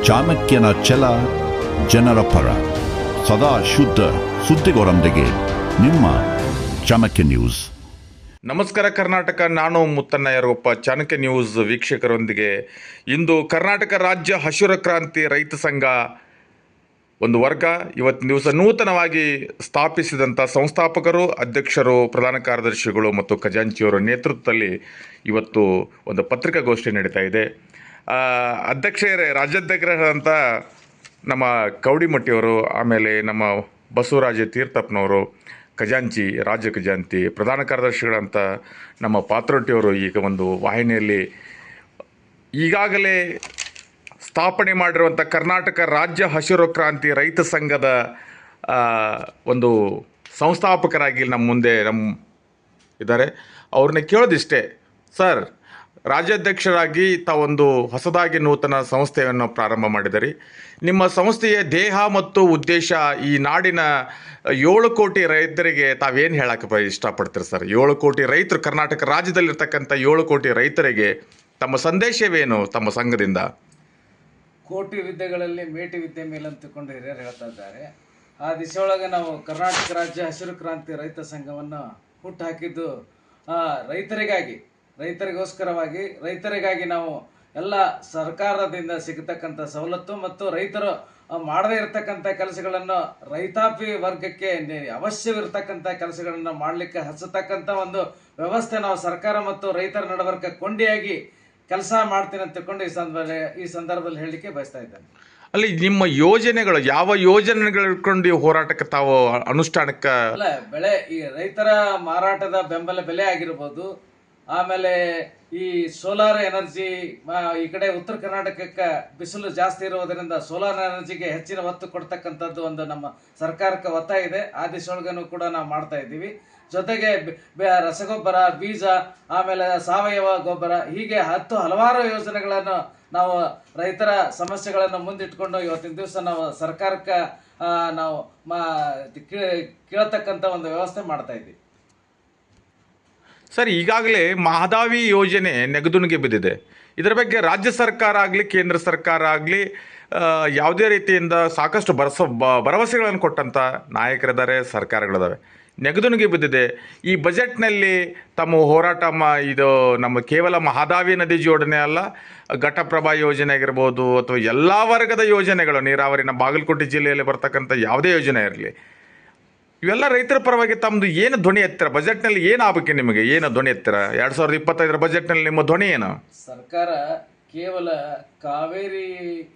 ಚಾಣಕ್ಯನ ಛಲ ಜನರ ಪರ ಸದಾ ಶುದ್ಧ ಸುದ್ದಿಗಳೊಂದಿಗೆ ನಿಮ್ಮ ಚಾಣಕ್ಯ ನ್ಯೂಸ್. ನಮಸ್ಕಾರ ಕರ್ನಾಟಕ, ನಾನು ಮುತ್ತಣ್ಣ ಯರಗೊಪ್ಪ, ಚಾಣಕ್ಯ ನ್ಯೂಸ್ ವೀಕ್ಷಕರೊಂದಿಗೆ. ಇಂದು ಕರ್ನಾಟಕ ರಾಜ್ಯ ಹಸಿರು ಕ್ರಾಂತಿ ರೈತ ಸಂಘ ಒಂದು ವರ್ಗ ಇವತ್ತಿನ ದಿವಸ ನೂತನವಾಗಿ ಸ್ಥಾಪಿಸಿದಂಥ ಸಂಸ್ಥಾಪಕರು, ಅಧ್ಯಕ್ಷರು, ಪ್ರಧಾನ ಕಾರ್ಯದರ್ಶಿಗಳು ಮತ್ತು ಖಜಾಂಚಿಯವರ ನೇತೃತ್ವದಲ್ಲಿ ಇವತ್ತು ಒಂದು ಪತ್ರಿಕಾಗೋಷ್ಠಿ ನಡೀತಾ ಇದೆ. ರಾಜ್ಯಾಧ್ಯಕ್ಷರಂತ ನಮ್ಮ ಕೌಡಿಮಟ್ಟಿಯವರು, ಆಮೇಲೆ ನಮ್ಮ ಬಸವರಾಜ ತೀರ್ಥಪ್ಪನವರು, ಖಜಾಂಚಿ, ರಾಜ್ಯ ಖಜಾಂಚಿ, ಪ್ರಧಾನ ಕಾರ್ಯದರ್ಶಿಗಳಂತ ನಮ್ಮ ಪಾತ್ರೊಟ್ಟಿಯವರು ಈಗ ಒಂದು ವಾಹಿನಿಯಲ್ಲಿ ಈಗಾಗಲೇ ಸ್ಥಾಪನೆ ಮಾಡಿರುವಂಥ ಕರ್ನಾಟಕ ರಾಜ್ಯ ಹಸಿರು ಕ್ರಾಂತಿ ರೈತ ಸಂಘದ ಒಂದು ಸಂಸ್ಥಾಪಕರಾಗಿ ನಮ್ಮ ಮುಂದೆ ಇದ್ದಾರೆ. ಅವ್ರನ್ನ ಕೇಳೋದಿಷ್ಟೇ, ಸರ್, ರಾಜ್ಯಾಧ್ಯಕ್ಷರಾಗಿ ತಾವೊಂದು ಹೊಸದಾಗಿ ನೂತನ ಸಂಸ್ಥೆಯನ್ನು ಪ್ರಾರಂಭ ಮಾಡಿದಿರಿ. ನಿಮ್ಮ ಸಂಸ್ಥೆಯ ದೇಹ ಮತ್ತು ಉದ್ದೇಶ ಈ ನಾಡಿನ 7 ಕೋಟಿ ರೈತರಿಗೆ ತಾವೇನು ಹೇಳಕ್ಕೆ ಇಷ್ಟಪಡ್ತೀರಿ ಸರ್? 7 ಕೋಟಿ ರೈತರು, ಕರ್ನಾಟಕ ರಾಜ್ಯದಲ್ಲಿರ್ತಕ್ಕಂಥ 7 ಕೋಟಿ ರೈತರಿಗೆ ತಮ್ಮ ಸಂದೇಶವೇನು ತಮ್ಮ ಸಂಘದಿಂದ? ಕೋಟಿ ವಿದ್ಯೆಗಳಲ್ಲಿ ಮೇಟಿ ವಿದ್ಯೆ ಮೇಲೆ ಅಂತಕೊಂಡು ಹಿರಿಯರು ಹೇಳ್ತಾ ಇದ್ದಾರೆ. ಆ ದಿಶೆಯೊಳಗೆ ನಾವು ಕರ್ನಾಟಕ ರಾಜ್ಯ ಹಸಿರು ಕ್ರಾಂತಿ ರೈತ ಸಂಘವನ್ನು ಹುಟ್ಟು ಹಾಕಿದ್ದು ರೈತರಿಗಾಗಿ ನಾವು ಎಲ್ಲ ಸರ್ಕಾರದಿಂದ ಸಿಗತಕ್ಕಂಥ ಸವಲತ್ತು ಮತ್ತು ರೈತರು ಮಾಡದೇ ಇರತಕ್ಕಂಥ ಕೆಲಸಗಳನ್ನು ರೈತಾಪಿ ವರ್ಗಕ್ಕೆ ಅವಶ್ಯವಿರತಕ್ಕಂಥ ಕೆಲಸಗಳನ್ನು ಮಾಡಲಿಕ್ಕೆ ಹಚ್ಚತಕ್ಕಂಥ ಒಂದು ವ್ಯವಸ್ಥೆ ನಾವು ಸರ್ಕಾರ ಮತ್ತು ರೈತರ ನಡವರ್ಕ ಕೊಂಡಿಯಾಗಿ ಕೆಲಸ ಮಾಡ್ತೀನಿ ಅಂತ ತಿಳ್ಕೊಂಡು ಈ ಸಂದರ್ಭದಲ್ಲಿ ಹೇಳಲಿಕ್ಕೆ ಬಯಸ್ತಾ ಇದ್ದೇನೆ. ಅಲ್ಲಿ ನಿಮ್ಮ ಯೋಜನೆಗಳು ಯಾವ ಯೋಜನೆಗಳು ಇಟ್ಕೊಂಡು ಹೋರಾಟಕ್ಕೆ ತಾವು ಅನುಷ್ಠಾನಕ್ಕೆ? ಅಲ್ಲ, ಬೆಳೆ ಈ ರೈತರ ಮಾರಾಟದ ಬೆಂಬಲ ಬೆಲೆ ಆಗಿರ್ಬೋದು, ಆಮೇಲೆ ಈ ಸೋಲಾರ್ ಎನರ್ಜಿ, ಈ ಕಡೆ ಉತ್ತರ ಕರ್ನಾಟಕಕ್ಕೆ ಬಿಸಿಲು ಜಾಸ್ತಿ ಇರುವುದರಿಂದ ಸೋಲಾರ್ ಎನರ್ಜಿಗೆ ಹೆಚ್ಚಿನ ಒತ್ತು ಕೊಡ್ತಕ್ಕಂಥದ್ದು ಒಂದು ನಮ್ಮ ಸರ್ಕಾರಕ್ಕೆ ಒತ್ತಾಯ ಇದೆ. ಆ ದಿಶೆಯೊಳಗನು ಕೂಡ ನಾವು ಮಾಡ್ತಾ ಇದ್ದೀವಿ. ಜೊತೆಗೆ ರಸಗೊಬ್ಬರ, ಬೀಜ, ಆಮೇಲೆ ಸಾವಯವ ಗೊಬ್ಬರ, ಹೀಗೆ ಹಲವಾರು ಯೋಜನೆಗಳನ್ನು ನಾವು ರೈತರ ಸಮಸ್ಯೆಗಳನ್ನು ಮುಂದಿಟ್ಕೊಂಡು ಇವತ್ತಿನ ದಿವಸ ನಾವು ಸರ್ಕಾರಕ್ಕೆ ನಾವು ಕೇಳತಕ್ಕಂಥ ಒಂದು ವ್ಯವಸ್ಥೆ ಮಾಡ್ತಾ ಇದ್ದೀವಿ. ಸರ್, ಈಗಾಗಲೇ ಮಹದಾಯಿ ಯೋಜನೆ ನೆಗದುನಿಗೆ ಬಿದ್ದಿದೆ. ಇದರ ಬಗ್ಗೆ ರಾಜ್ಯ ಸರ್ಕಾರ ಆಗಲಿ ಕೇಂದ್ರ ಸರ್ಕಾರ ಆಗಲಿ ಯಾವುದೇ ರೀತಿಯಿಂದ ಸಾಕಷ್ಟು ಭರವಸೆಗಳನ್ನು ಕೊಟ್ಟಂಥ ನಾಯಕರಿದ್ದಾರೆ, ಸರ್ಕಾರಗಳಿದ್ದಾವೆ. ನೆಗದುನಿಗೆ ಬಿದ್ದಿದೆ. ಈ ಬಜೆಟ್ನಲ್ಲಿ ತಮ್ಮ ಹೋರಾಟ ಇದು ನಮ್ಮ ಕೇವಲ ಮಹದಾಯಿ ನದಿ ಜೋಡಣೆ ಅಲ್ಲ, ಘಟಪ್ರಭಾ ಯೋಜನೆ ಆಗಿರ್ಬೋದು ಅಥವಾ ಎಲ್ಲ ವರ್ಗದ ಯೋಜನೆಗಳು, ನೀರಾವರಿನ ಬಾಗಲಕೋಟೆ ಜಿಲ್ಲೆಯಲ್ಲಿ ಬರ್ತಕ್ಕಂಥ ಯಾವುದೇ ಯೋಜನೆ ಇರಲಿ, ಇವೆಲ್ಲ ರೈತರ ಪರವಾಗಿ ತಮ್ಮದು ಏನು ಧ್ವನಿ ಎತ್ತರ? ಬಜೆಟ್ನಲ್ಲಿ ಏನು ಆಗಬೇಕು? ನಿಮಗೆ ಏನು ಧ್ವನಿ ಎತ್ತರ? 2025 ಬಜೆಟ್ನಲ್ಲಿ ನಿಮ್ಮ ಧ್ವನಿ ಏನು? ಸರ್ಕಾರ ಕೇವಲ ಕಾವೇರಿ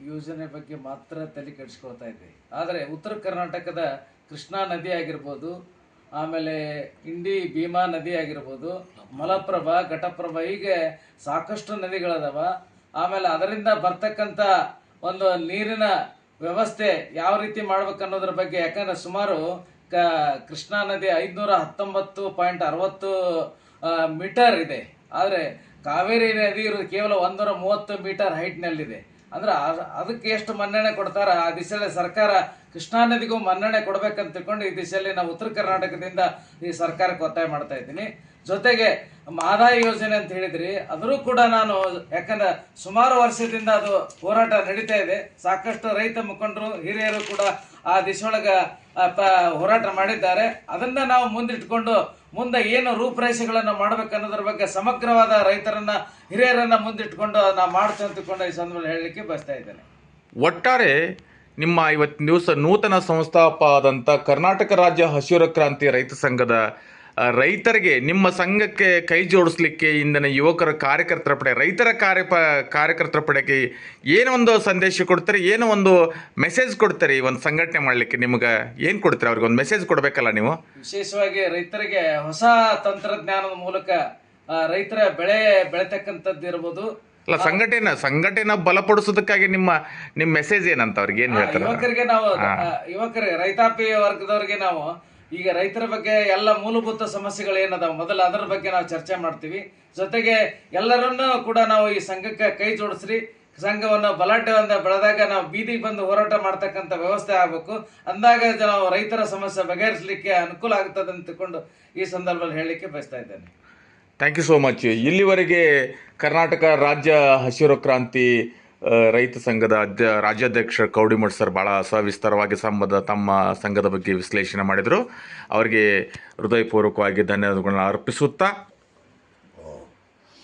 ಯೋಜನೆ ಬಗ್ಗೆ ಮಾತ್ರ ತಲೆ ಕೆಡಿಸ್ಕೊಳ್ತಾ ಇದೆ. ಆದರೆ ಉತ್ತರ ಕರ್ನಾಟಕದ ಕೃಷ್ಣಾ ನದಿ ಆಗಿರ್ಬೋದು, ಆಮೇಲೆ ಇಂಡಿ ಭೀಮಾ ನದಿ ಆಗಿರ್ಬೋದು, ಮಲಪ್ರಭಾ, ಘಟಪ್ರಭಾ, ಹೀಗೆ ಸಾಕಷ್ಟು ನದಿಗಳದಾವ. ಆಮೇಲೆ ಅದರಿಂದ ಬರ್ತಕ್ಕಂಥ ಒಂದು ನೀರಿನ ವ್ಯವಸ್ಥೆ ಯಾವ ರೀತಿ ಮಾಡ್ಬೇಕನ್ನೋದ್ರ ಬಗ್ಗೆ, ಯಾಕಂದ್ರೆ ಸುಮಾರು ಕೃಷ್ಣಾ ನದಿ 519.60 ಮೀಟರ್ ಇದೆ. ಆದರೆ ಕಾವೇರಿ ನದಿ ಇರೋದು ಕೇವಲ 130 ಮೀಟರ್ ಹೈಟ್ನಲ್ಲಿದೆ. ಅಂದ್ರೆ ಅದಕ್ಕೆ ಎಷ್ಟು ಮನ್ನಣೆ ಕೊಡ್ತಾರ, ಆ ದಿಶೆಯಲ್ಲಿ ಸರ್ಕಾರ ಕೃಷ್ಣಾ ನದಿಗೂ ಮನ್ನಣೆ ಕೊಡ್ಬೇಕಂತ ತಿಳ್ಕೊಂಡು ಈ ದಿಶೆಯಲ್ಲಿ ನಾವು ಉತ್ತರ ಕರ್ನಾಟಕದಿಂದ ಈ ಸರ್ಕಾರಕ್ಕೆ ಒತ್ತಾಯ ಮಾಡ್ತಾ ಇದ್ದೀನಿ. ಜೊತೆಗೆ ಮಹದಾಯಿ ಯೋಜನೆ ಅಂತ ಹೇಳಿದ್ರಿ, ಅದರೂ ಕೂಡ ನಾನು, ಯಾಕಂದ್ರೆ ಸುಮಾರು ವರ್ಷದಿಂದ ಅದು ಹೋರಾಟ ನಡೀತಾ ಇದೆ. ಸಾಕಷ್ಟು ರೈತ ಮುಖಂಡರು, ಹಿರಿಯರು ಕೂಡ ಆ ದಿಶೆಯೊಳಗ ಹೋರಾಟ ಮಾಡಿದ್ದಾರೆ. ಅದನ್ನ ನಾವು ಮುಂದಿಟ್ಕೊಂಡು ಮುಂದೆ ಏನು ರೂಪರೇಷೆಗಳನ್ನು ಮಾಡ್ಬೇಕನ್ನೋದ್ರ ಬಗ್ಗೆ ಸಮಗ್ರವಾದ ರೈತರನ್ನ, ಹಿರಿಯರನ್ನ ಮುಂದಿಟ್ಕೊಂಡು ನಾವು ಮಾಡ್ತೇವೆ ಅಂತಕೊಂಡು ಈ ಸಂದರ್ಭದಲ್ಲಿ ಹೇಳಲಿಕ್ಕೆ ಬಯಸ್ತಾ ಇದ್ದೇನೆ. ಒಟ್ಟಾರೆ ನಿಮ್ಮ ಇವತ್ತಿನ ದಿವಸ ನೂತನ ಸಂಸ್ಥಾಪ ಆದಂಥ ಕರ್ನಾಟಕ ರಾಜ್ಯ ಹಸಿರು ಕ್ರಾಂತಿ ರೈತ ಸಂಘದ ರೈತರಿಗೆ, ನಿಮ್ಮ ಸಂಘಕ್ಕೆ ಕೈ ಜೋಡಿಸ್ಲಿಕ್ಕೆ ಇಂದಿನ ಯುವಕರ ಕಾರ್ಯಕರ್ತರ ಪಡೆ, ರೈತರ ಕಾರ್ಯಕರ್ತರ ಪಡೆಗೆ ಏನೋ ಒಂದು ಸಂದೇಶ ಕೊಡ್ತಾರೆ, ಏನೋ ಒಂದು ಮೆಸೇಜ್ ಕೊಡ್ತಾರೆ? ಈ ಒಂದು ಸಂಘಟನೆ ಮಾಡಲಿಕ್ಕೆ ನಿಮ್ಗೆ ಏನು ಕೊಡ್ತೀರಿ? ಅವ್ರಿಗೆ ಒಂದು ಮೆಸೇಜ್ ಕೊಡಬೇಕಲ್ಲ ನೀವು. ವಿಶೇಷವಾಗಿ ರೈತರಿಗೆ ಹೊಸ ತಂತ್ರಜ್ಞಾನದ ಮೂಲಕ ರೈತರ ಬೆಳೆತಕ್ಕಂಥದ್ದು ಇರ್ಬೋದು. ಅಲ್ಲ, ಸಂಘಟನೆ ಬಲಪಡಿಸೋದಕ್ಕಾಗಿ ನಿಮ್ಮ ಮೆಸೇಜ್ ಏನಂತ ಅವ್ರಿಗೆ ಏನು ಹೇಳ್ತಾರೆ? ಯುವಕರಿಗೆ ನಾವು ರೈತಾಪಿ ವರ್ಗದವರಿಗೆ ನಾವು ಈಗ ರೈತರ ಬಗ್ಗೆ ಎಲ್ಲ ಮೂಲಭೂತ ಸಮಸ್ಯೆಗಳು ಏನದಾವ ಮೊದಲು ಅದರ ಬಗ್ಗೆ ನಾವು ಚರ್ಚೆ ಮಾಡ್ತೀವಿ. ಜೊತೆಗೆ ಎಲ್ಲರನ್ನೂ ಕೂಡ ನಾವು ಈ ಸಂಘಕ್ಕೆ ಕೈ ಜೋಡಿಸ್ರಿ, ಸಂಘವನ್ನು ಬಲಾಢ್ಯದಿಂದ ಬೆಳೆದಾಗ ನಾವು ಬೀದಿಗೆ ಬಂದು ಹೋರಾಟ ಮಾಡ್ತಕ್ಕಂಥ ವ್ಯವಸ್ಥೆ ಆಗಬೇಕು. ಅಂದಾಗ ನಾವು ರೈತರ ಸಮಸ್ಯೆ ಬಗೆಹರಿಸಲಿಕ್ಕೆ ಅನುಕೂಲ ಆಗ್ತದೆ ಅಂತ ತಿಳ್ಕೊಂಡು ಈ ಸಂದರ್ಭದಲ್ಲಿ ಹೇಳಲಿಕ್ಕೆ ಬಯಸ್ತಾ ಇದ್ದೇನೆ. Thank you so much. ಇಲ್ಲಿವರೆಗೆ ಕರ್ನಾಟಕ ರಾಜ್ಯ ಹಸಿರು ಕ್ರಾಂತಿ ರೈತ ಸಂಘದ ರಾಜ್ಯಾಧ್ಯಕ್ಷ ಕೌಡಿಮಠ್ ಸರ್ ಭಾಳ ಸವಿಸ್ತಾರವಾಗಿ ತಮ್ಮ ಸಂಘದ ಬಗ್ಗೆ ವಿಶ್ಲೇಷಣೆ ಮಾಡಿದರು. ಅವರಿಗೆ ಹೃದಯಪೂರ್ವಕವಾಗಿ ಧನ್ಯವಾದಗಳನ್ನ ಅರ್ಪಿಸುತ್ತಾ,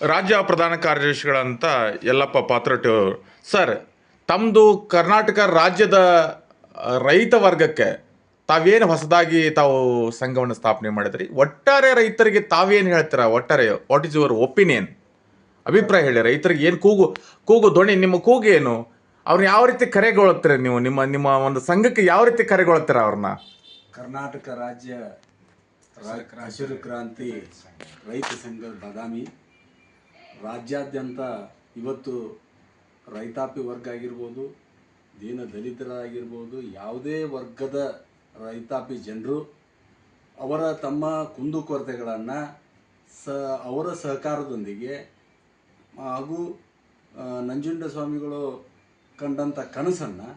ರಾಜ್ಯ ಪ್ರಧಾನ ಕಾರ್ಯದರ್ಶಿಗಳಂತ ಯಲ್ಲಪ್ಪ ಪಾತ್ರೋಟಿ ಅವರು, ಸರ್ ತಮ್ಮದು ಕರ್ನಾಟಕ ರಾಜ್ಯದ ರೈತ ವರ್ಗಕ್ಕೆ ತಾವೇನು ಹೊಸದಾಗಿ ತಾವು ಸಂಘವನ್ನು ಸ್ಥಾಪನೆ ಮಾಡಿದ್ರಿ, ಒಟ್ಟಾರೆ ರೈತರಿಗೆ ತಾವೇನು ಹೇಳ್ತೀರಾ? ಒಟ್ಟಾರೆ ವಾಟ್ ಈಸ್ ಯುವರ್ ಒಪಿನಿಯನ್, ಅಭಿಪ್ರಾಯ ಹೇಳಿ. ರೈತರಿಗೆ ಏನು ಕೂಗು ಧ್ವನಿ, ನಿಮ್ಮ ಕೂಗು ಏನು? ಅವ್ರನ್ನ ಯಾವ ರೀತಿ ಕರೆಗೊಳ್ತೀರ ನೀವು? ನಿಮ್ಮ ಒಂದು ಸಂಘಕ್ಕೆ ಯಾವ ರೀತಿ ಕರೆಗೊಳ್ತೀರ ಅವ್ರನ್ನ? ಕರ್ನಾಟಕ ರಾಜ್ಯ ಹಸಿರು ಕ್ರಾಂತಿ ರೈತ ಸಂಘದ ಬಾದಾಮಿ ರಾಜ್ಯಾದ್ಯಂತ ಇವತ್ತು ರೈತಾಪಿ ವರ್ಗ ಆಗಿರ್ಬೋದು, ದೀನ ದಲಿತರಾಗಿರ್ಬೋದು, ಯಾವುದೇ ವರ್ಗದ ರೈತಾಪಿ ಜನರು ಅವರ ತಮ್ಮ ಕುಂದುಕೊರತೆಗಳನ್ನು ಅವರ ಸಹಕಾರದೊಂದಿಗೆ ಹಾಗೂ ನಂಜುಂಡ ಸ್ವಾಮಿಗಳು ಕಂಡಂಥ ಕನಸನ್ನು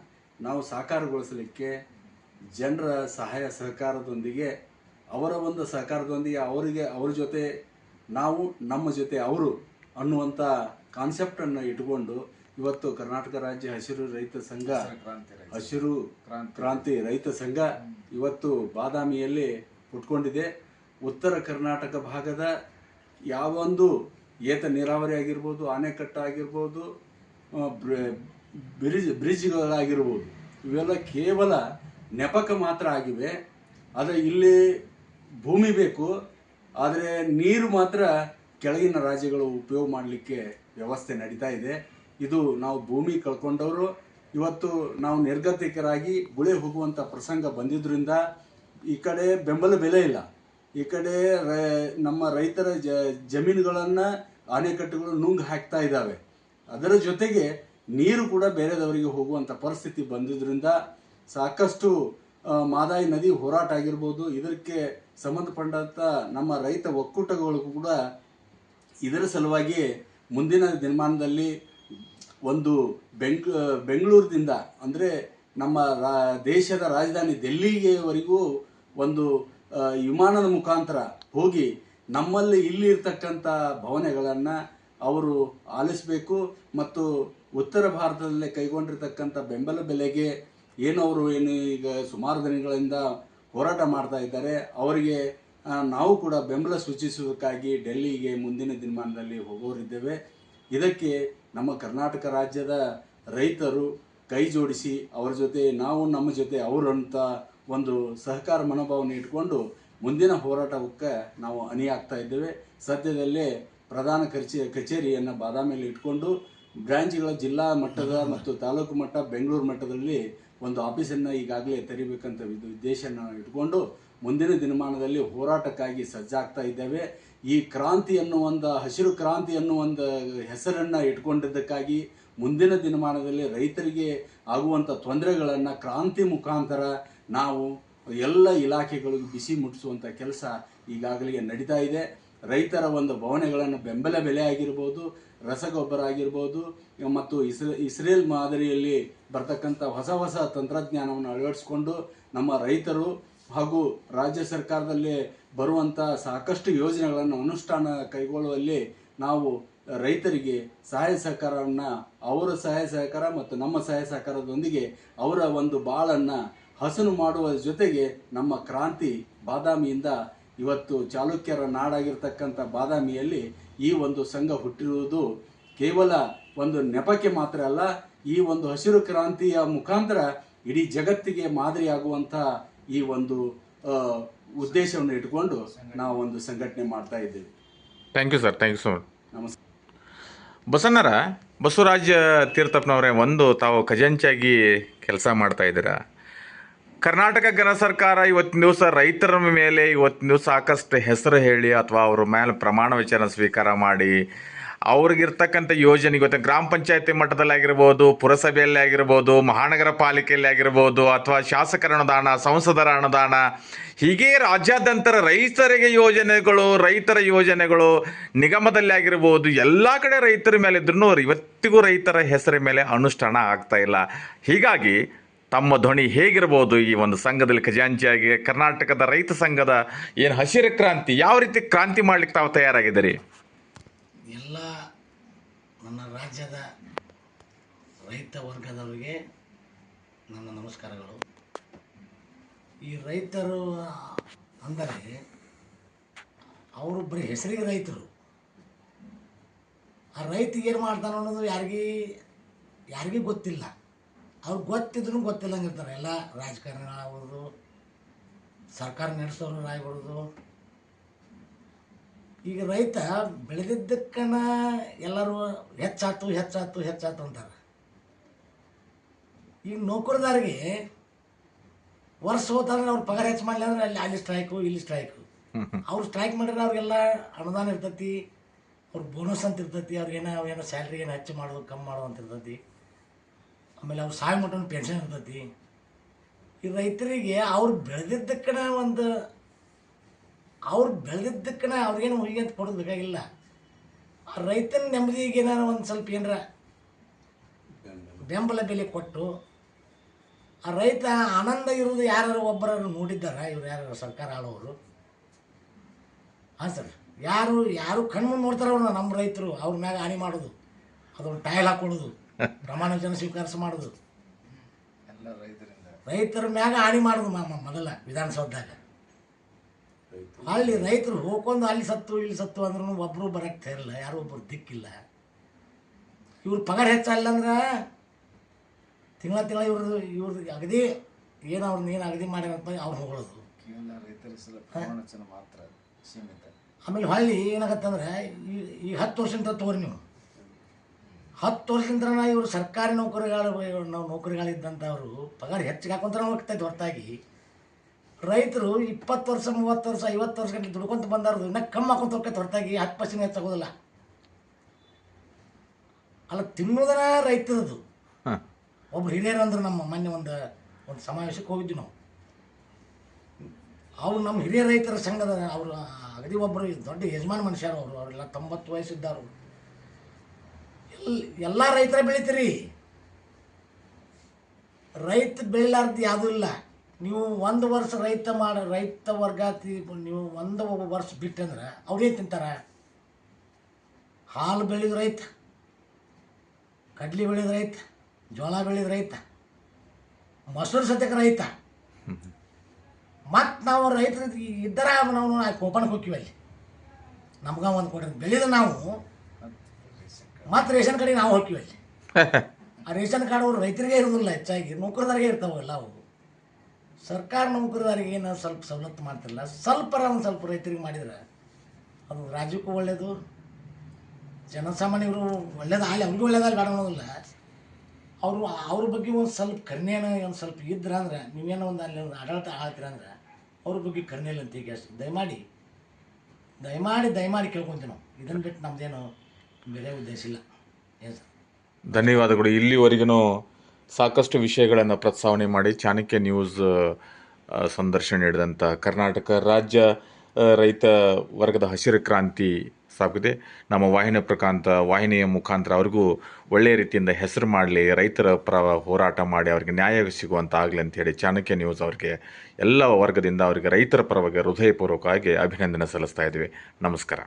ನಾವು ಸಾಕಾರಗೊಳಿಸಲಿಕ್ಕೆ ಜನರ ಸಹಾಯ ಸಹಕಾರದೊಂದಿಗೆ, ಅವರ ಒಂದು ಸಹಕಾರದೊಂದಿಗೆ ಅವ್ರ ಜೊತೆ ನಾವು, ನಮ್ಮ ಜೊತೆ ಅವರು ಅನ್ನುವಂಥ ಕಾನ್ಸೆಪ್ಟನ್ನು ಇಟ್ಕೊಂಡು ಇವತ್ತು ಕರ್ನಾಟಕ ರಾಜ್ಯ ಹಸಿರು ರೈತ ಸಂಘ, ಹಸಿರು ಕ್ರಾಂತಿ ರೈತ ಸಂಘ ಇವತ್ತು ಬಾದಾಮಿಯಲ್ಲಿ ಹುಟ್ಕೊಂಡಿದೆ. ಉತ್ತರ ಕರ್ನಾಟಕ ಭಾಗದ ಯಾವೊಂದು ಏತ ನೀರಾವರಿ ಆಗಿರ್ಬೋದು, ಅಣೆಕಟ್ಟು ಆಗಿರ್ಬೋದು, ಬ್ರಿಡ್ಜ್ಗಳಾಗಿರ್ಬೋದು, ಇವೆಲ್ಲ ಕೇವಲ ನೆಪಕ ಮಾತ್ರ ಆಗಿವೆ. ಆದರೆ ಇಲ್ಲಿ ಭೂಮಿ ಬೇಕು, ಆದರೆ ನೀರು ಮಾತ್ರ ಕೆಳಗಿನ ರಾಜ್ಯಗಳು ಉಪಯೋಗ ಮಾಡಲಿಕ್ಕೆ ವ್ಯವಸ್ಥೆ ನಡೀತಾ ಇದೆ. ಇದು ನಾವು ಭೂಮಿ ಕಳ್ಕೊಂಡವರು ಇವತ್ತು ನಾವು ನಿರ್ಗತಿಕರಾಗಿ ಗುಳೆ ಹೋಗುವಂಥ ಪ್ರಸಂಗ ಬಂದಿದ್ದರಿಂದ ಈ ಕಡೆ ಬೆಂಬಲ ಬೆಲೆ ಇಲ್ಲ, ಈ ಕಡೆ ನಮ್ಮ ರೈತರ ಜಮೀನುಗಳನ್ನು ಅಣೆಕಟ್ಟುಗಳು ನುಂಗ್ ಹಾಕ್ತಾ ಇದ್ದಾವೆ. ಅದರ ಜೊತೆಗೆ ನೀರು ಕೂಡ ಬೇರೆದವರಿಗೆ ಹೋಗುವಂಥ ಪರಿಸ್ಥಿತಿ ಬಂದಿದ್ದರಿಂದ ಸಾಕಷ್ಟು ಮಾದಾಯಿ ನದಿ ಹೋರಾಟ ಆಗಿರ್ಬೋದು, ಇದಕ್ಕೆ ಸಂಬಂಧಪಟ್ಟಂಥ ನಮ್ಮ ರೈತ ಒಕ್ಕೂಟಗಳು ಕೂಡ ಇದರ ಸಲುವಾಗಿ ಮುಂದಿನ ದಿನಮಾನದಲ್ಲಿ ಒಂದು ಬೆಂಗಳೂರಿನಿಂದ ಅಂದರೆ ನಮ್ಮ ದೇಶದ ರಾಜಧಾನಿ ಡೆಲ್ಲಿಗೆವರೆಗೂ ಒಂದು ವಿಮಾನದ ಮುಖಾಂತರ ಹೋಗಿ ನಮ್ಮಲ್ಲಿ ಇಲ್ಲಿ ಇರ್ತಕ್ಕಂಥ ಭಾವನೆಗಳನ್ನು ಅವರು ಆಲಿಸಬೇಕು ಮತ್ತು ಉತ್ತರ ಭಾರತದಲ್ಲೇ ಕೈಗೊಂಡಿರ್ತಕ್ಕಂಥ ಬೆಂಬಲ ಬೆಲೆಗೆ ಏನು ಈಗ ಸುಮಾರು ದಿನಗಳಿಂದ ಹೋರಾಟ ಮಾಡ್ತಾ ಇದ್ದಾರೆ, ಅವರಿಗೆ ನಾವು ಕೂಡ ಬೆಂಬಲ ಸೂಚಿಸುವುದಕ್ಕಾಗಿ ಡೆಲ್ಲಿಗೆ ಮುಂದಿನ ದಿನಮಾನದಲ್ಲಿ ಹೋಗೋರಿದ್ದೇವೆ. ಇದಕ್ಕೆ ನಮ್ಮ ಕರ್ನಾಟಕ ರಾಜ್ಯದ ರೈತರು ಕೈ ಜೋಡಿಸಿ ಅವರ ಜೊತೆ ನಾವು, ನಮ್ಮ ಜೊತೆ ಅವರಂತ ಒಂದು ಸಹಕಾರ ಮನೋಭಾವನೆ ಇಟ್ಕೊಂಡು ಮುಂದಿನ ಹೋರಾಟಕ್ಕೆ ನಾವು ಅಣಿಯಾಗ್ತಾ ಇದ್ದೇವೆ. ಸದ್ಯದಲ್ಲೇ ಪ್ರಧಾನ ಕಚೇರಿಯನ್ನು ಬಾದಾಮಿಯಲ್ಲಿ ಇಟ್ಕೊಂಡು ಬ್ರಾಂಚ್ಗಳ ಜಿಲ್ಲಾ ಮಟ್ಟದ ಮತ್ತು ತಾಲೂಕು ಮಟ್ಟ, ಬೆಂಗಳೂರು ಮಟ್ಟದಲ್ಲಿ ಒಂದು ಆಫೀಸನ್ನು ಈಗಾಗಲೇ ತೆರಿಬೇಕಂತ ಉದ್ದೇಶನ ಇಟ್ಕೊಂಡು ಮುಂದಿನ ದಿನಮಾನದಲ್ಲಿ ಹೋರಾಟಕ್ಕಾಗಿ ಸಜ್ಜಾಗ್ತಾ ಇದ್ದೇವೆ. ಈ ಕ್ರಾಂತಿ ಹಸಿರು ಕ್ರಾಂತಿ ಅನ್ನುವ ಹೆಸರನ್ನು ಇಟ್ಕೊಂಡಿದ್ದಕ್ಕಾಗಿ ಮುಂದಿನ ದಿನಮಾನದಲ್ಲಿ ರೈತರಿಗೆ ಆಗುವಂಥ ತೊಂದರೆಗಳನ್ನು ಕ್ರಾಂತಿ ಮುಖಾಂತರ ನಾವು ಎಲ್ಲ ಇಲಾಖೆಗಳಿಗೂ ಬಿಸಿ ಮುಟ್ಟಿಸುವಂಥ ಕೆಲಸ ಈಗಾಗಲೇ ನಡೀತಾ ಇದೆ. ರೈತರ ಒಂದು ಭಾವನೆಗಳನ್ನು ಬೆಂಬಲ ಬೆಲೆ ಆಗಿರ್ಬೋದು, ರಸಗೊಬ್ಬರ ಆಗಿರ್ಬೋದು ಮತ್ತು ಇಸ್ರೇಲ್ ಮಾದರಿಯಲ್ಲಿ ಬರ್ತಕ್ಕಂಥ ಹೊಸ ತಂತ್ರಜ್ಞಾನವನ್ನು ಅಳವಡಿಸಿಕೊಂಡು ನಮ್ಮ ರೈತರು ಹಾಗೂ ರಾಜ್ಯ ಸರ್ಕಾರದಲ್ಲಿ ಬರುವಂಥ ಸಾಕಷ್ಟು ಯೋಜನೆಗಳನ್ನು ಅನುಷ್ಠಾನ ಕೈಗೊಳ್ಳುವಲ್ಲಿ ನಾವು ರೈತರಿಗೆ ಸಹಾಯ ಸಹಕಾರವನ್ನು, ಅವರ ಸಹಾಯ ಸಹಕಾರ ಮತ್ತು ನಮ್ಮ ಸಹಾಯ ಸಹಕಾರದೊಂದಿಗೆ ಅವರ ಒಂದು ಬಾಳನ್ನು ಹಸನು ಮಾಡುವ ಜೊತೆಗೆ ನಮ್ಮ ಕ್ರಾಂತಿ ಬಾದಾಮಿಯಿಂದ ಇವತ್ತು ಚಾಲುಕ್ಯರ ನಾಡಾಗಿರ್ತಕ್ಕಂಥ ಬಾದಾಮಿಯಲ್ಲಿ ಈ ಒಂದು ಸಂಘ ಹುಟ್ಟಿರುವುದು ಕೇವಲ ಒಂದು ನೆಪಕ್ಕೆ ಮಾತ್ರ ಅಲ್ಲ, ಈ ಒಂದು ಹಸಿರು ಕ್ರಾಂತಿಯ ಮುಖಾಂತರ ಇಡೀ ಜಗತ್ತಿಗೆ ಮಾದರಿಯಾಗುವಂಥ ಈ ಒಂದು ಉದ್ದೇಶವನ್ನು ಇಟ್ಕೊಂಡು ನಾವು ಒಂದು ಸಂಘಟನೆ ಮಾಡ್ತಾ ಇದ್ದೇವೆ. Thank you sir, thank you so much. ನಮಸ್ಕಾರ. ಬಸನ್ನರ, ಬಸವರಾಜ ತೀರ್ಥಪ್ಪನವರೇ, ಒಂದು ತಾವು ಖಜಾಂಚಿಯಾಗಿ ಕೆಲಸ ಮಾಡ್ತಾ ಇದ್ದೀರಾ. ಕರ್ನಾಟಕ ಘನ ಸರ್ಕಾರ ಇವತ್ತಿನ ದಿವಸ ರೈತರ ಮೇಲೆ ಇವತ್ತಿನ ದಿವಸ ಸಾಕಷ್ಟು ಹೆಸರು ಹೇಳಿ ಅಥವಾ ಅವ್ರ ಮೇಲೆ ಪ್ರಮಾಣ ವಚನ ಸ್ವೀಕಾರ ಮಾಡಿ ಅವ್ರಿಗಿರ್ತಕ್ಕಂಥ ಯೋಜನೆ ಇವತ್ತು ಗ್ರಾಮ ಪಂಚಾಯತಿ ಮಟ್ಟದಲ್ಲಿ ಆಗಿರ್ಬೋದು, ಪುರಸಭೆಯಲ್ಲಿ ಆಗಿರ್ಬೋದು, ಮಹಾನಗರ ಪಾಲಿಕೆಯಲ್ಲಿ ಆಗಿರ್ಬೋದು, ಅಥವಾ ಶಾಸಕರ ಅನುದಾನ, ಸಂಸದರ ಅನುದಾನ, ಹೀಗೆ ರಾಜ್ಯಾದ್ಯಂತ ರೈತರ ಯೋಜನೆಗಳು ನಿಗಮದಲ್ಲಿ ಆಗಿರ್ಬೋದು, ಎಲ್ಲ ಕಡೆ ರೈತರ ಮೇಲೆ ಇದ್ರೂ ಇವತ್ತಿಗೂ ರೈತರ ಹೆಸರ ಮೇಲೆ ಅನುಷ್ಠಾನ ಆಗ್ತಾ ಇಲ್ಲ. ಹೀಗಾಗಿ ತಮ್ಮ ಧ್ವನಿ ಹೇಗಿರ್ಬೋದು ಈ ಒಂದು ಸಂಘದಲ್ಲಿ ಖಜಾಂಚಿಯಾಗಿ ಕರ್ನಾಟಕದ ರೈತ ಸಂಘದ ಏನು ಹಸಿರು ಕ್ರಾಂತಿ, ಯಾವ ರೀತಿ ಕ್ರಾಂತಿ ಮಾಡ್ಲಿಕ್ಕೆ ತಾವು ತಯಾರಾಗಿದ್ದೀರಿ? ಎಲ್ಲ ನನ್ನ ರಾಜ್ಯದ ರೈತ ವರ್ಗದವರಿಗೆ ನನ್ನ ನಮಸ್ಕಾರಗಳು. ಈ ರೈತರು ಅಂದರೆ ಅವರು ಬರೀ ಹೆಸರಿಗೆ ರೈತರು. ಆ ರೈತ ಏನು ಮಾಡ್ತಾನೆ ಅನ್ನೋದು ಯಾರಿಗೂ ಗೊತ್ತಿಲ್ಲ. ಅವ್ರಿಗೆ ಗೊತ್ತಿದ್ರು ಗೊತ್ತಿಲ್ಲಂಗಿರ್ತಾರೆ. ಎಲ್ಲ ರಾಜಕಾರಣಿಗಳಾಗೋದು, ಸರ್ಕಾರ ನಡೆಸೋರು ಆಗಿಬಿಡೋದು. ಈಗ ರೈತ ಬೆಳೆದಿದ್ದಕ್ಕನ ಎಲ್ಲರೂ ಹೆಚ್ಚಾತು ಅಂತಾರೆ. ಈಗ ನೌಕರದಾರಿಗೆ ವರ್ಷ ಹೋತಂದ್ರೆ ಅವ್ರು ಪಗಾರ ಹೆಚ್ಚು ಮಾಡಲಿ ಅಂದ್ರೆ ಅಲ್ಲಿ ಸ್ಟ್ರೈಕು ಇಲ್ಲಿ ಸ್ಟ್ರೈಕು. ಅವ್ರು ಸ್ಟ್ರೈಕ್ ಮಾಡಿದ್ರೆ ಅವ್ರಿಗೆಲ್ಲ ಅನುದಾನ ಇರ್ತೈತಿ, ಅವ್ರ ಬೋನಸ್ ಅಂತ ಇರ್ತೈತಿ, ಅವ್ರಿಗೇನೋ ಸ್ಯಾಲ್ರಿ ಏನು ಹೆಚ್ಚು ಮಾಡೋದು ಕಮ್ಮಿ ಮಾಡೋದು ಅಂತ ಇರ್ತೈತಿ. ಆಮೇಲೆ ಅವ್ರು ಸಾಯ ಮಟ್ಟನ ಪೆನ್ಷನ್ ಇರ್ತೈತಿ. ಈ ರೈತರಿಗೆ ಅವ್ರು ಬೆಳೆದಿದ್ದಕ್ಕನ ಅವ್ರಿಗೇನು ಹುಯಿಗೆ ಅಂತ ಕೊಡೋದು ಬೇಕಾಗಿಲ್ಲ. ಆ ರೈತನ ನೆಮ್ಮದಿಗೆ ಏನಾರು ಒಂದು ಸ್ವಲ್ಪ ಏನಾರ ಬೆಂಬಲ ಬೆಲೆ ಕೊಟ್ಟು ಆ ರೈತ ಆನಂದ ಇರೋದು ಯಾರು ಒಬ್ಬರು ನೋಡಿದ್ದಾರೆ? ಇವ್ರು ಯಾರು ಸರ್ಕಾರ ಆಳೋರು? ಹಾಂ ಸರ್, ಯಾರು ಕಣ್ಮುಂದೆ ನೋಡ್ತಾರೆ ಅವ್ರನ್ನ ನಮ್ಮ ರೈತರು. ಅವ್ರ ಮ್ಯಾಗ ಹಾನಿ ಮಾಡೋದು, ಅದೊಂದು ಟೈಲ್ ಹಾಕೊಳ್ಳೋದು, ಪ್ರಮಾಣ ವಚನ ಸ್ವೀಕರಿಸ ಮಾಡೋದು, ರೈತರ ಮ್ಯಾಗ ಹಾನಿ ಮಾಡೋದು ಮೊದಲ ವಿಧಾನಸೌಧದಾಗ. ಅಲ್ಲಿ ರೈತರು ಹೋಗ್ಕೊಂಡು ಅಲ್ಲಿ ಸತ್ತು ಇಲ್ಲಿ ಸತ್ತು ಅಂದ್ರೂ ಒಬ್ಬರು ಬರಕ್ಕೆ ತಯಾರಿಲ್ಲ, ಯಾರು ಒಬ್ಬರು ದಿಕ್ಕಿಲ್ಲ. ಇವ್ರು ಪಗಾರ ಹೆಚ್ಚಲ್ಲ ಅಂದ್ರೆ ತಿಂಗಳ ಇವ್ರದ್ದು ಅಗದಿ ಏನು ಅವ್ರನ್ನ ಅಗದಿ ಮಾಡ್ಯಾರಂತ ಅವ್ರು ಹೋಗೋದು. ಆಮೇಲೆ ಹೊಳ್ಳಿ ಏನಾಗತ್ತಂದ್ರೆ ಈ 10 ವರ್ಷದಿಂದ ತಗೋರಿ ನೀವು, 10 ವರ್ಷದಿಂದ ಇವರು ಸರ್ಕಾರಿ ನೌಕರಿಗಳಿದ್ದಂಥವ್ರು ಪಗಾರ ಹೆಚ್ಚಿಗೆ ಹಾಕೊಂತ ಹೋಗ್ತೈತೆ ಹೊರತಾಗಿ ರೈತರು 20 ವರ್ಷ 30 ವರ್ಷ 50 ವರ್ಷ ಗಂಟೆ ದುಡ್ಕೊಂತ ಬಂದಾರದು ಇನ್ನೂ ಕಮ್ಮಿ ಹಾಕೊಂತ ಹೋಗ್ತೈತೆ ಹೊರತಾಗಿ 10% ಹೆಚ್ಚಾಗೋದಿಲ್ಲ. ಅಲ್ಲ ತಿನ್ನೋದನ್ನ ರೈತರದು. ಒಬ್ರು ಹಿರಿಯರು ಅಂದ್ರೆ ನಮ್ಮ ಮೊನ್ನೆ ಒಂದು ಸಮಾವೇಶಕ್ಕೆ ಹೋಗಿದ್ವಿ ನಾವು. ಅವ್ರು ನಮ್ಮ ಹಿರಿಯ ರೈತರ ಸಂಘದ ಅವರು ಅಗದಿ ಒಬ್ಬರು ದೊಡ್ಡ ಯಜಮಾನ ಮನುಷ್ಯರು ಅವರೆಲ್ಲ 90 ವಯಸ್ಸಿದ್ದವರು. ಎಲ್ಲ ರೈತರ ಬೆಳಿತೀರಿ, ರೈತ ಬೆಳಿಲಾರ್ದು ಯಾವುದೂ ಇಲ್ಲ. ನೀವು ಒಂದು ವರ್ಷ ರೈತ ವರ್ಗ ನೀವು ಒಂದು ವರ್ಷ ಬಿಟ್ಟಂದ್ರೆ ಅವ್ರೇನು ತಿಂತಾರೆ? ಹಾಲು ಬೆಳೆದ ರೈತ, ಕಡ್ಲಿ ಬೆಳೆದ ರೈತ, ಜೋಳ ಬೆಳೆದ ರೈತ, ಮೊಸರು ಸತ್ಯಕ್ಕೆ ರೈತ. ಮತ್ತು ನಾವು ರೈತರು ಇದ್ದರ ನಾವು ಕೋಪಣಕ್ಕೆ ಹೋಗ್ತೀವಿ, ಅಲ್ಲಿ ನಮ್ಗೆ ಒಂದು ಕೊಡ್ರಿ ಬೆಳೆದ ನಾವು ಮತ್ತು ರೇಷನ್ ಕಾರ್ಡಿಗೆ ನಾವು ಹೋಗ್ತೀವಿ ಅಲ್ಲಿ. ಆ ರೇಷನ್ ಕಾರ್ಡ್ ಅವ್ರು ರೈತರಿಗೆ ಇರೋದಿಲ್ಲ, ಹೆಚ್ಚಾಗಿ ನೌಕರದಾರಿಗೆ ಇರ್ತಾವಲ್ಲ ಅವು. ಸರ್ಕಾರ ನೌಕರದಾರಿಗೆ ಏನು ಸ್ವಲ್ಪ ಸವಲತ್ತು ಮಾಡ್ತಿರಲ್ಲ, ಸ್ವಲ್ಪ ರೈತರಿಗೆ ಮಾಡಿದ್ರೆ ಅದು ರಾಜ್ಯಕ್ಕೂ ಒಳ್ಳೆಯದು, ಜನಸಾಮಾನ್ಯರು ಒಳ್ಳೇದಾಗಲಿ, ಅವ್ರಿಗೂ ಒಳ್ಳೇದಾಗಲಿ ಬೇಡ ಅನ್ನೋದಿಲ್ಲ. ಅವ್ರ ಬಗ್ಗೆ ಒಂದು ಸ್ವಲ್ಪ ಕರುಣೆನ ಒಂದು ಸ್ವಲ್ಪ ಇದ್ರೆ ಅಂದ್ರೆ ನೀವೇನೋ ಒಂದು ಅಲ್ಲಿ ಒಂದು ಆಡಳಿತ ಆಳ್ತೀರ ಅಂದ್ರೆ ಅವ್ರ ಬಗ್ಗೆ ಕರುಣೆಲ್ಲ ಅಂತ ಈಗ ಅಷ್ಟು ದಯಮಾಡಿ ಕೇಳ್ಕೊತೀವಿ ನಾವು. ಇದನ್ನು ಬಿಟ್ಟು ನಮ್ದೇನು ಬೇರೆ ಉದ್ದೇಶ ಇಲ್ಲ. ಏನು ಸರ್, ಧನ್ಯವಾದಗಳು. ಇಲ್ಲಿವರೆಗೂ ಸಾಕಷ್ಟು ವಿಷಯಗಳನ್ನು ಪ್ರಸ್ತಾವನೆ ಮಾಡಿ ಚಾಣಕ್ಯ ನ್ಯೂಸ್ ಸಂದರ್ಶನ ನೀಡಿದಂಥ ಕರ್ನಾಟಕ ರಾಜ್ಯ ರೈತ ವರ್ಗದ ಹಸಿರು ಕ್ರಾಂತಿ ಸಾಗಿದೆ. ನಮ್ಮ ವಾಹಿನಿಯ ಮುಖಾಂತರ ಅವ್ರಿಗೂ ಒಳ್ಳೆಯ ರೀತಿಯಿಂದ ಹೆಸರು ಮಾಡಲಿ, ರೈತರ ಪರ ಹೋರಾಟ ಮಾಡಿ ಅವ್ರಿಗೆ ನ್ಯಾಯ ಸಿಗುವಂಥ ಆಗಲಿ ಅಂಥೇಳಿ ಚಾಣಕ್ಯ ನ್ಯೂಸ್ ಅವರಿಗೆ ಎಲ್ಲ ವರ್ಗದಿಂದ ಅವರಿಗೆ ರೈತರ ಪರವಾಗಿ ಹೃದಯಪೂರ್ವಕವಾಗಿ ಅಭಿನಂದನೆ ಸಲ್ಲಿಸ್ತಾ ಇದ್ದೀವಿ. ನಮಸ್ಕಾರ.